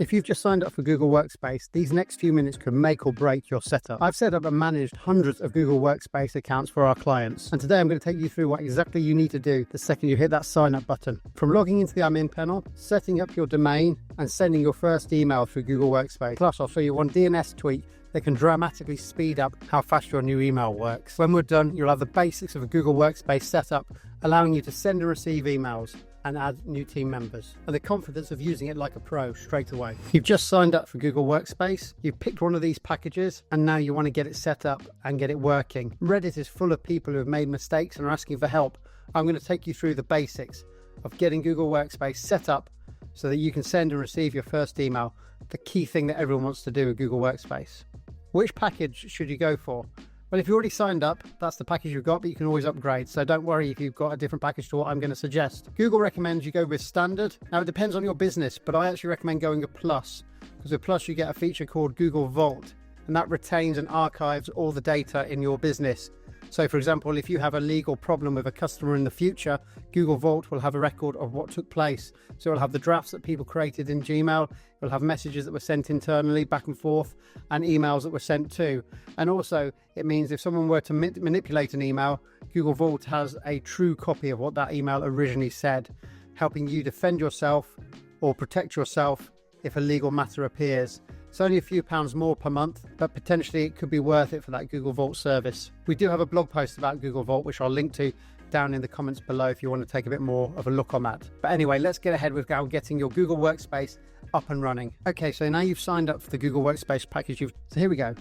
If you've just signed up for Google Workspace, these next few minutes could make or break your setup. I've set up and managed hundreds of Google Workspace accounts for our clients. And today I'm going to take you through what exactly you need to do the second you hit that sign up button. From logging into the admin panel, setting up your domain, and sending your first email through Google Workspace. Plus, I'll show you one DNS tweak that can dramatically speed up how fast your new email works. When we're done, you'll have the basics of a Google Workspace setup, allowing you to send and receive emails and add new team members, and the confidence of using it like a pro straight away. You've just signed up for Google Workspace, you've picked one of these packages, and now you want to get it set up and get it working. Reddit is full of people who have made mistakes and are asking for help. I'm going to take you through the basics of getting Google Workspace set up so that you can send and receive your first email, the key thing that everyone wants to do with Google Workspace. Which package should you go for? Well, if you already signed up, that's the package you've got, but you can always upgrade. So don't worry if you've got a different package to what I'm going to suggest. Google recommends you go with standard. Now, it depends on your business, but I actually recommend going with Plus, because with Plus you get a feature called Google Vault, and that retains and archives all the data in your business. So for example, if you have a legal problem with a customer in the future, Google Vault will have a record of what took place. So it'll have the drafts that people created in Gmail, it'll have messages that were sent internally back and forth, and emails that were sent to. And also it means if someone were to manipulate an email, Google Vault has a true copy of what that email originally said, helping you defend yourself or protect yourself if a legal matter appears. It's only a few pounds more per month, but potentially it could be worth it for that Google Vault service. We do have a blog post about Google Vault, which I'll link to down in the comments below if you want to take a bit more of a look on that. But anyway, let's get ahead with now getting your Google Workspace up and running. Okay, so now you've signed up for the Google Workspace package. So here we go.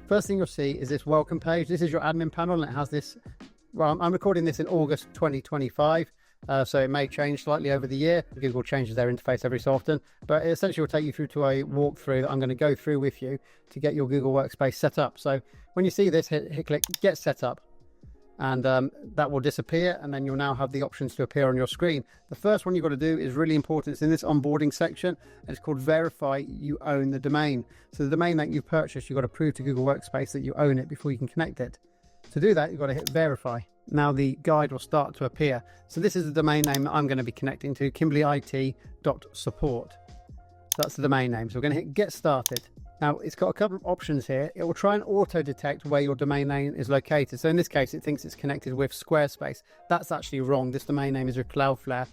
First thing you'll see is this welcome page. This is your admin panel, and it has this, well, I'm recording this in August 2025. So it may change slightly over the year. Google changes their interface every so often, but it essentially will take you through to a walkthrough that I'm going to go through with you to get your Google Workspace set up. So when you see this, hit click Get Set Up, and that will disappear, and then you'll now have the options to appear on your screen. The first one you've got to do is really important. It's in this onboarding section, and it's called Verify You Own the Domain. So the domain that you've purchased, you've got to prove to Google Workspace that you own it before you can connect it. To do that, you've got to hit Verify. Now the guide will start to appear. So this is the domain name that I'm going to be connecting to, KimbleyIT.support. So that's the domain name. So we're going to hit Get Started. Now it's got a couple of options here. It will try and auto detect where your domain name is located. So in this case, it thinks it's connected with Squarespace. That's actually wrong. This domain name is with Cloudflare.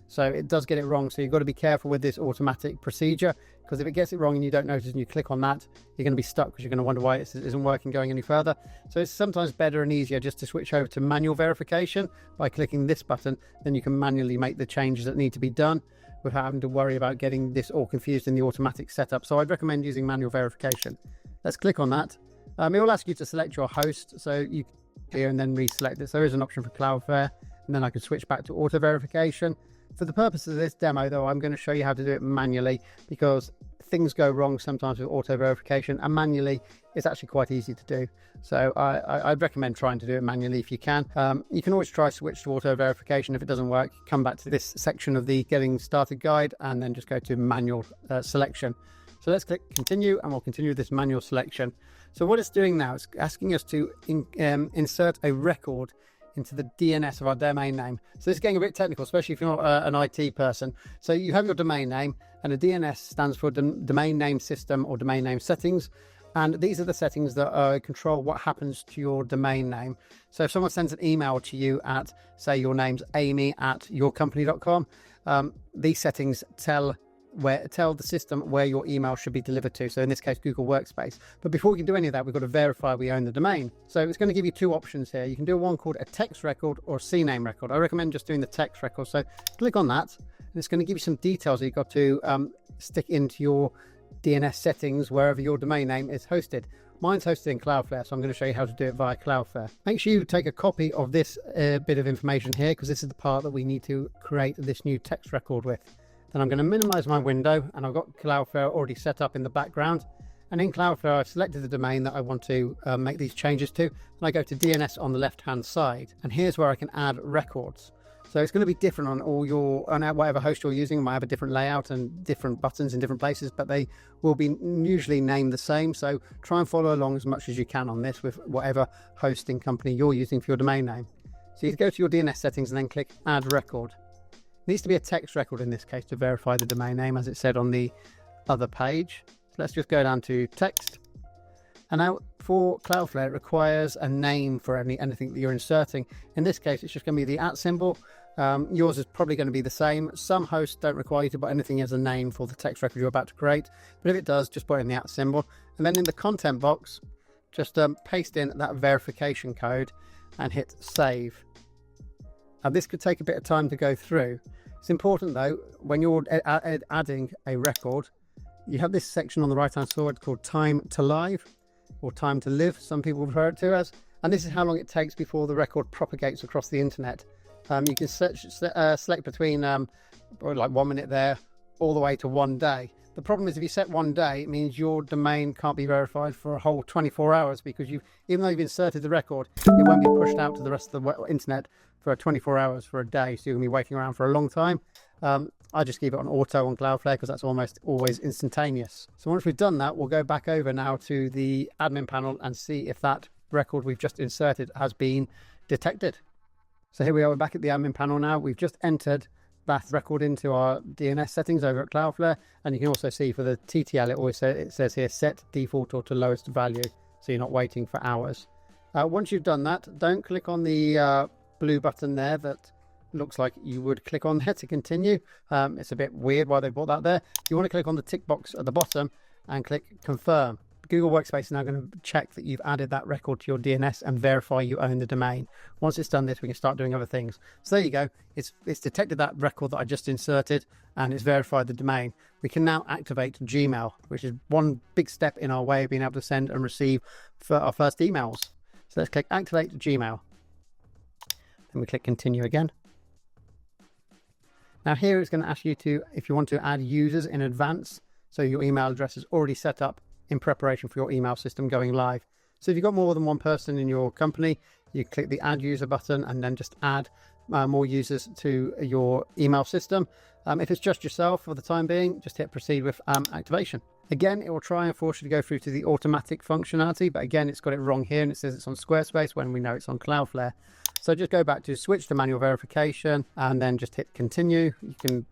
So it does get it wrong. So you've got to be careful with this automatic procedure, because if it gets it wrong and you don't notice and you click on that, you're going to be stuck because you're going to wonder why it isn't working going any further. So it's sometimes better and easier just to switch over to manual verification by clicking this button. Then you can manually make the changes that need to be done without having to worry about getting this all confused in the automatic setup. So I'd recommend using manual verification. Let's click on that. It will ask you to select your host. So you here and then reselect it. So there is an option for Cloudflare, and then I can switch back to auto verification. For the purpose of this demo, though, I'm going to show you how to do it manually, because things go wrong sometimes with auto verification, and manually it's actually quite easy to do. So I'd recommend trying to do it manually if you can. You can always try switch to auto verification. If it doesn't work, come back to this section of the Getting Started guide and then just go to manual selection. So let's click Continue, and we'll continue this manual selection. So what it's doing now is asking us to insert a record into the DNS of our domain name. So this is getting a bit technical, especially if you're not an IT person. So you have your domain name, and a DNS stands for Domain Name System or Domain Name Settings. And these are the settings that control what happens to your domain name. So if someone sends an email to you at, say, your name's amy@yourcompany.com, these settings tell the system where your email should be delivered to. So in this case, Google Workspace. But before we can do any of that, we've got to verify we own the domain. So it's going to give you two options here. You can do one called a text record or a CNAME record. I recommend just doing the text record. So click on that, and it's going to give you some details that you've got to stick into your DNS settings wherever your domain name is hosted. Mine's hosted in Cloudflare, so I'm going to show you how to do it via Cloudflare. Make sure you take a copy of this bit of information here, because this is the part that we need to create this new text record with. Then I'm going to minimize my window, and I've got Cloudflare already set up in the background. And in Cloudflare, I've selected the domain that I want to make these changes to. And I go to DNS on the left-hand side, and here's where I can add records. So it's going to be different on whatever host you're using. It might have a different layout and different buttons in different places, but they will be usually named the same. So try and follow along as much as you can on this with whatever hosting company you're using for your domain name. So you go to your DNS settings and then click Add Record. It needs to be a text record in this case to verify the domain name, as it said on the other page. So let's just go down to text. And now for Cloudflare, it requires a name for anything that you're inserting. In this case, it's just going to be the @ symbol. Yours is probably going to be the same. Some hosts don't require you to put anything as a name for the text record you're about to create, but if it does, just put in the @ symbol. And then in the content box, just paste in that verification code and hit save. Now this could take a bit of time to go through. It's important though, when you're adding a record, you have this section on the right hand side called time to live, or time to live, some people refer it to as, and this is how long it takes before the record propagates across the internet. You can select between like 1 minute there all the way to 1 day. The problem is if you set 1 day, it means your domain can't be verified for a whole 24 hours because even though you've inserted the record, it won't be pushed out to the rest of the internet for 24 hours for a day, so you're going to be waiting around for a long time. I just keep it on auto on Cloudflare because that's almost always instantaneous. So once we've done that, we'll go back over now to the admin panel and see if that record we've just inserted has been detected. So here we are, we're back at the admin panel now. We've just entered that record into our DNS settings over at Cloudflare, and you can also see for the TTL it says here set default or to lowest value, so you're not waiting for hours. Once you've done that, don't click on the blue button there that looks like you would click on there to continue. It's a bit weird why they brought that there. You want to click on the tick box at the bottom and click confirm. Google Workspace is now going to check that you've added that record to your DNS and verify you own the domain. Once it's done this, we can start doing other things. So there you go. It's detected that record that I just inserted and it's verified the domain. We can now activate Gmail, which is one big step in our way of being able to send and receive for our first emails. So let's click activate Gmail. Then we click continue again. Now here it's going to ask you if you want to add users in advance, so your email address is already set up in preparation for your email system going live. So if you've got more than one person in your company, you click the add user button and then just add more users to your email system. If it's just yourself for the time being, just hit proceed with activation. Again, it will try and force you to go through to the automatic functionality, but again, it's got it wrong here and it says it's on Squarespace when we know it's on Cloudflare. So just go back to switch to manual verification and then just hit continue. You can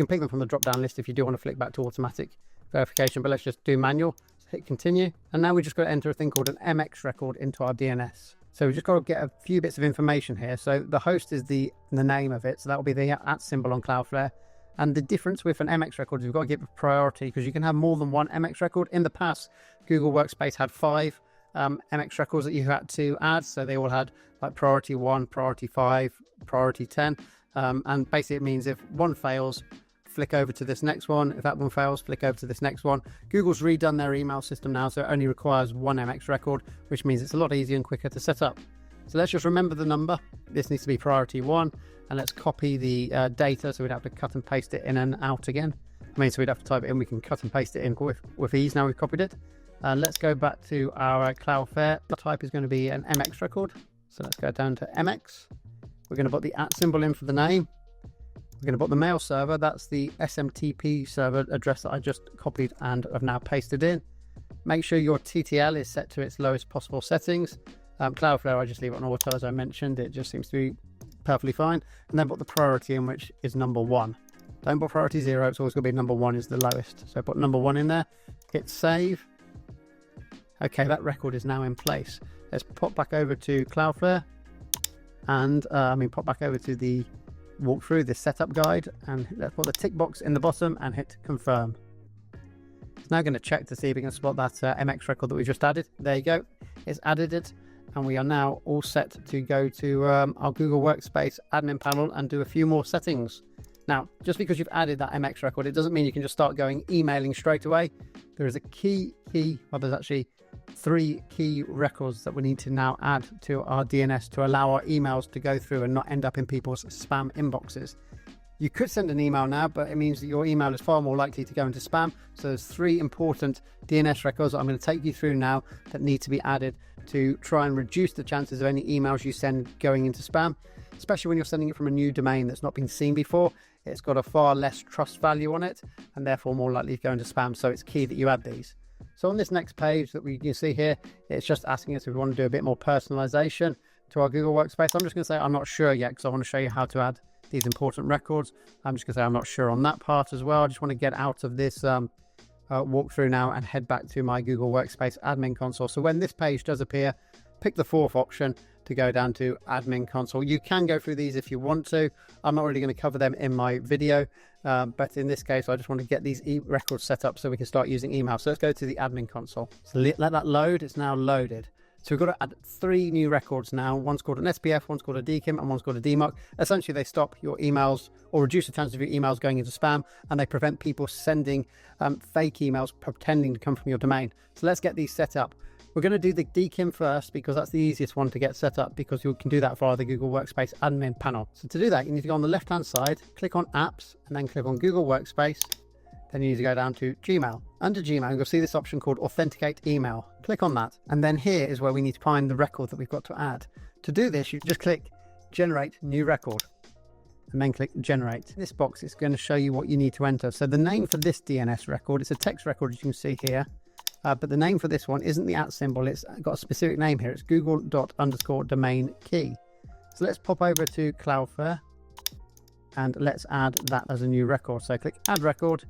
pick them from the drop down list if you do want to flick back to automatic verification, but let's just do manual. So hit continue, and now we just got to enter a thing called an MX record into our DNS. So we just got to get a few bits of information here. So the host is the name of it, so that will be the @ symbol on Cloudflare. And the difference with an MX record is you've got to give it priority because you can have more than one MX record. In the past, Google Workspace had 5 MX records that you had to add, so they all had like priority 1, priority 5, priority 10, and basically it means if one fails, flick over to this next one. If that one fails, flick over to this next one. Google's redone their email system now, so it only requires 1 MX record, which means it's a lot easier and quicker to set up. So let's just remember the number. This needs to be priority 1, and let's copy the data, so we'd have to cut and paste it in and out again. So we'd have to type it in. We can cut and paste it in with ease now we've copied it. Let's go back to our Cloudflare. The type is going to be an MX record. So let's go down to MX. We're going to put the @ symbol in for the name. We're going to put the mail server. That's the SMTP server address that I just copied and have now pasted in. Make sure your TTL is set to its lowest possible settings. Cloudflare, I just leave it on auto as I mentioned. It just seems to be perfectly fine. And then put the priority in, which is number 1. Don't put priority 0. It's always going to be number 1 is the lowest. So put number 1 in there. Hit save. Okay, that record is now in place. Let's pop back over to Cloudflare and pop back over to the walkthrough, the setup guide, and let's put the tick box in the bottom and hit confirm. It's now going to check to see if we can spot that MX record that we just added. There you go. It's added it, and we are now all set to go to our Google Workspace admin panel and do a few more settings. Now, just because you've added that MX record, it doesn't mean you can just start emailing straight away. There is a there's actually 3 key records that we need to now add to our DNS to allow our emails to go through and not end up in people's spam inboxes. You could send an email now, but it means that your email is far more likely to go into spam. So there's 3 important DNS records that I'm going to take you through now that need to be added to try and reduce the chances of any emails you send going into spam, especially when you're sending it from a new domain that's not been seen before. It's got a far less trust value on it and therefore more likely to go into spam. So it's key that you add these. So on this next page that we can see here, it's just asking us if we want to do a bit more personalization. to our Google Workspace. I'm just going to say I'm not sure yet because I want to show you how to add these important records. I'm just going to say I'm not sure on that part as well. I just want to get out of this walkthrough now and head back to my Google Workspace admin console. So when this page does appear, pick the fourth option to go down to admin console. You can go through these if you want to. I'm not really going to cover them in my video, but in this case I just want to get these records set up so we can start using email. So let's go to the admin console. So let that load. It's now loaded. So we've got to add 3 new records now. One's called an SPF, one's called a DKIM, and one's called a DMARC. Essentially, they stop your emails or reduce the chances of your emails going into spam, and they prevent people sending fake emails pretending to come from your domain. So let's get these set up. We're going to do the DKIM first because that's the easiest one to get set up, because you can do that via the Google Workspace admin panel. So to do that, you need to go on the left-hand side, click on Apps, and then click on Google Workspace. Then you need to go down to Gmail. Under Gmail, you'll see this option called Authenticate Email. Click on that. And then here is where we need to find the record that we've got to add. To do this, you just click Generate New Record. And then click Generate. In this box, it's going to show you what you need to enter. So the name for this DNS record, it's a text record, as you can see here. But the name for this one isn't the @ symbol. It's got a specific name here. It's google._domain key. So let's pop over to Cloudflare. And let's add that as a new record. So click Add Record.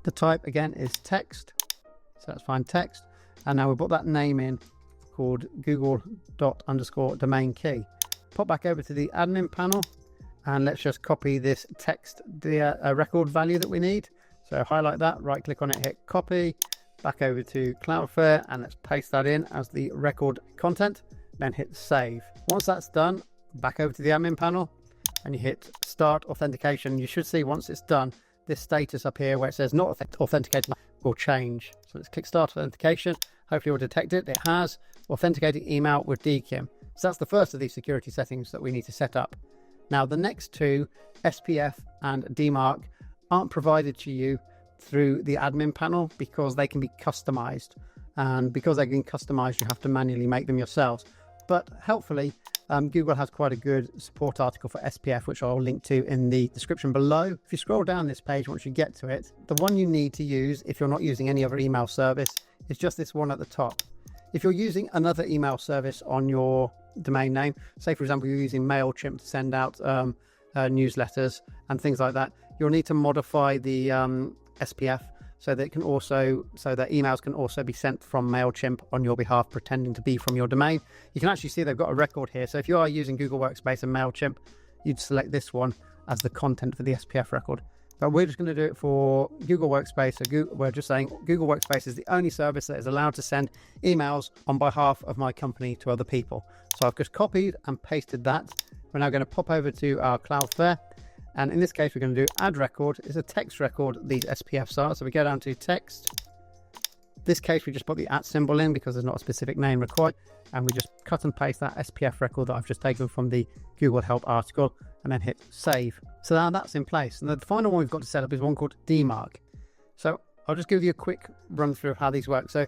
The type again is text, so let's find text, and now we'll put that name in called google._domain key. Pop back over to the admin panel and let's just copy this text, the record value that we need. So highlight that, right click on it, hit copy, back over to Cloudflare, and let's paste that in as the record content, then hit save. Once that's done, back over to the admin panel and you hit start authentication. You should see once it's done, this status up here where it says not authenticated will change. So let's click start authentication. Hopefully it will detect it. It has. Authenticating email with DKIM. So that's the first of these security settings that we need to set up. Now the next two, SPF and DMARC, aren't provided to you through the admin panel because they can be customized. And because they can be customized, you have to manually make them yourselves. But helpfully, Google has quite a good support article for SPF, which I'll link to in the description below. If you scroll down this page, once you get to it, the one you need to use if you're not using any other email service is just this one at the top. If you're using another email service on your domain name, say for example, you're using MailChimp to send out newsletters and things like that, you'll need to modify the SPF so that emails can also be sent from MailChimp on your behalf, pretending to be from your domain. You can actually see they've got a record here. So if you are using Google Workspace and MailChimp, you'd select this one as the content for the SPF record. But we're just going to do it for Google Workspace. So we're just saying Google Workspace is the only service that is allowed to send emails on behalf of my company to other people. So I've just copied and pasted that. We're now going to pop over to our Cloudflare. And in this case, we're going to do add record. It's a text record, these SPFs are. So we go down to text. This case, we just put the @ symbol in because there's not a specific name required. And we just cut and paste that SPF record that I've just taken from the Google Help article and then hit save. So now that's in place. And the final one we've got to set up is one called DMARC. So I'll just give you a quick run through of how these work. So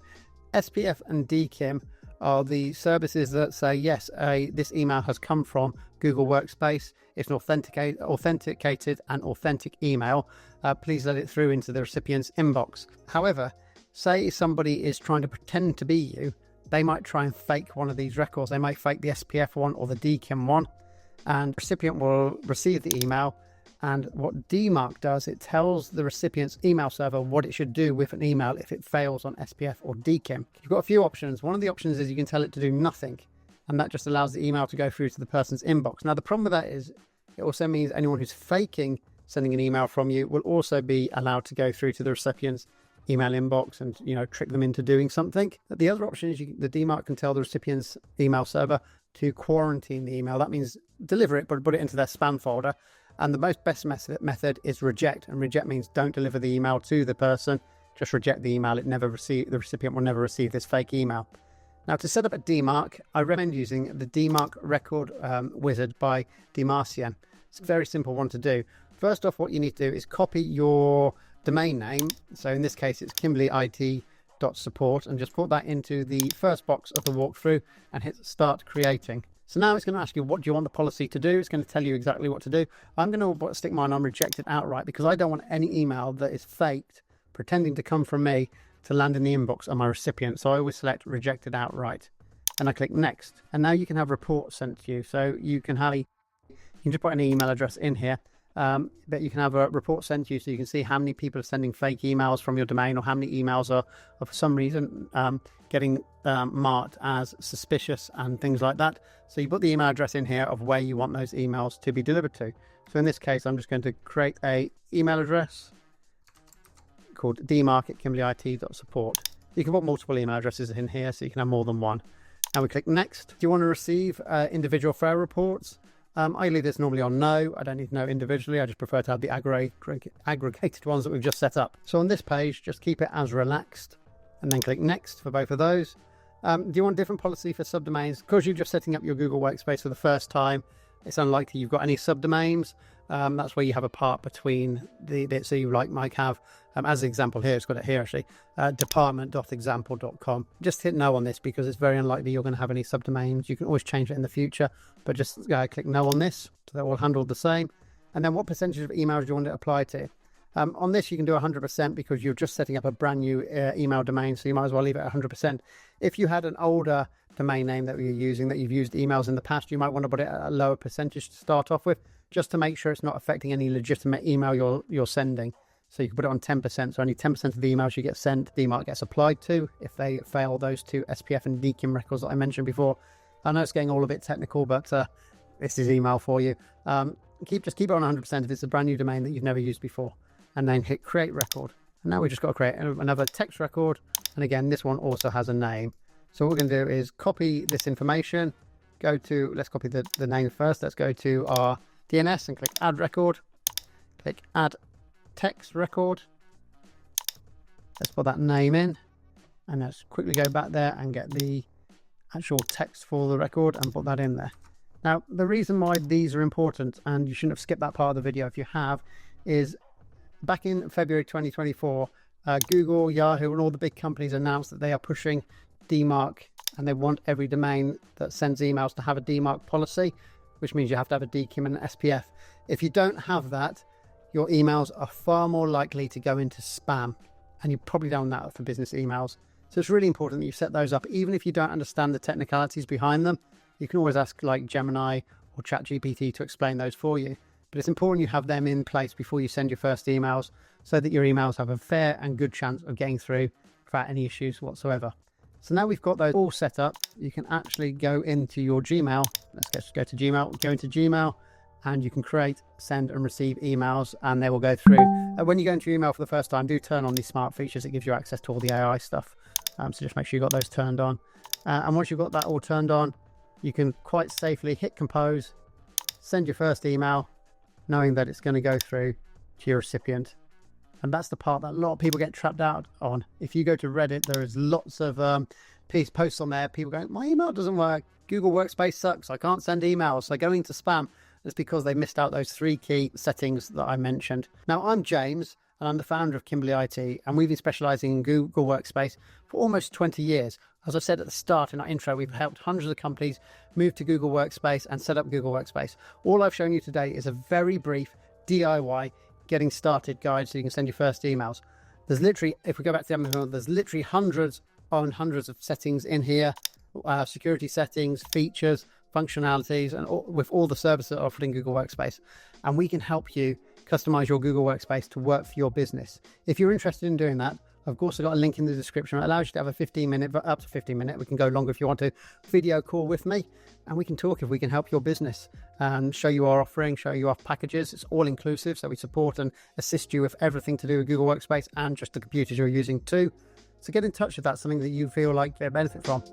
SPF and DKIM are the services that say, yes, this email has come from Google Workspace. It's an authenticated and authentic email. Please let it through into the recipient's inbox. However, say somebody is trying to pretend to be you, they might try and fake one of these records. They might fake the SPF one or the DKIM one, and the recipient will receive the email. And what DMARC does, it tells the recipient's email server what it should do with an email if it fails on SPF or DKIM. You've got a few options. One of the options is you can tell it to do nothing, and that just allows the email to go through to the person's inbox. Now, the problem with that is it also means anyone who's faking sending an email from you will also be allowed to go through to the recipient's email inbox and, trick them into doing something. But the other option is the DMARC can tell the recipient's email server to quarantine the email. That means deliver it, but put it into their spam folder. And the best method is reject. And reject means don't deliver the email to the person, just reject the email. The recipient will never receive this fake email. Now, to set up a DMARC, I recommend using the DMARC record wizard by DMARC. It's a very simple one to do. First off, what you need to do is copy your domain name. So in this case, it's KimbleyIT.support, and just put that into the first box of the walkthrough and hit start creating. So now it's going to ask you, what do you want the policy to do? It's going to tell you exactly what to do. I'm going to stick mine on rejected outright because I don't want any email that is faked, pretending to come from me, to land in the inbox of my recipient. So I always select rejected outright. and I click next. And now you can have reports sent to you. So you can just put an email address in here, but you can have a report sent to you so you can see how many people are sending fake emails from your domain, or how many emails are for some reason getting marked as suspicious and things like that. So you put the email address in here of where you want those emails to be delivered to. So in this case, I'm just going to create a email address called DMARC@KimbleyIT.support. You can put multiple email addresses in here so you can have more than one. And we click next. Do you want to receive individual fail reports? I leave this normally on no. I don't need to know individually. I just prefer to have the aggregated ones that we've just set up. So on this page, just keep it as relaxed and then click next for both of those. Do you want a different policy for subdomains? Because you're just setting up your Google Workspace for the first time, it's unlikely you've got any subdomains. That's where you have a part between so you might have, as an example here, it's got it here actually, department.example.com. Just hit no on this because it's very unlikely you're going to have any subdomains. You can always change it in the future, but just click no on this, so that will handle the same. And then what percentage of emails do you want it to apply to? On this, you can do 100% because you're just setting up a brand new email domain, so you might as well leave it at 100%. If you had an older domain name that you're using, that you've used emails in the past, you might want to put it at a lower percentage to start off with, just to make sure it's not affecting any legitimate email you're sending. So you can put it on 10%, so only 10% of the emails you get sent, DMARC gets applied to if they fail those two SPF and DKIM records that I mentioned before. I know it's getting all a bit technical, but this is email for you. Just keep it on 100% if it's a brand new domain that you've never used before, and then hit create record. And now we just got to create another text record, and again this one also has a name. So what we're going to do is copy this information, let's copy the name first. Let's go to our DNS and click add record, click add text record. Let's put that name in, and let's quickly go back there and get the actual text for the record and put that in there. Now, the reason why these are important, and you shouldn't have skipped that part of the video if you have, is back in February 2024, Google, Yahoo, and all the big companies announced that they are pushing DMARC, and they want every domain that sends emails to have a DMARC policy, which means you have to have a DKIM and an SPF. If you don't have that, your emails are far more likely to go into spam, and you probably don't want that for business emails. So it's really important that you set those up. Even if you don't understand the technicalities behind them, you can always ask like Gemini or ChatGPT to explain those for you. But it's important you have them in place before you send your first emails, so that your emails have a fair and good chance of getting through without any issues whatsoever. So now we've got those all set up, you can actually go into your Gmail. Let's go to Gmail, go into Gmail, and you can create, send and receive emails, and they will go through. When you go into your email for the first time, do turn on these smart features. It gives you access to all the AI stuff. So just make sure you've got those turned on. And once you've got that all turned on, you can quite safely hit compose, send your first email, knowing that it's going to go through to your recipient. And that's the part that a lot of people get trapped out on. If you go to Reddit, there is lots of posts on there, people going, my email doesn't work, Google Workspace sucks, I can't send emails, so going to spam. It's because they missed out those 3 key settings that I mentioned. Now, I'm James, and I'm the founder of Kimbley IT, and we've been specializing in Google Workspace for almost 20 years. As I said at the start in our intro, we've helped hundreds of companies move to Google Workspace and set up Google Workspace. All I've shown you today is a very brief DIY getting started guide so you can send your first emails. There's literally, if we go back to the Amazon, there's literally hundreds of settings in here, security settings, features, functionalities, and with all the services that are offered in Google Workspace. And we can help you customize your Google Workspace to work for your business. If you're interested in doing that, I've also got a link in the description. It allows you to have a 15-minute, up to 15-minute, we can go longer if you want to, video call with me, and we can talk if we can help your business and show you our offering, show you our packages. It's all inclusive, so we support and assist you with everything to do with Google Workspace and just the computers you're using too. So get in touch if that's something that you feel like you benefit from.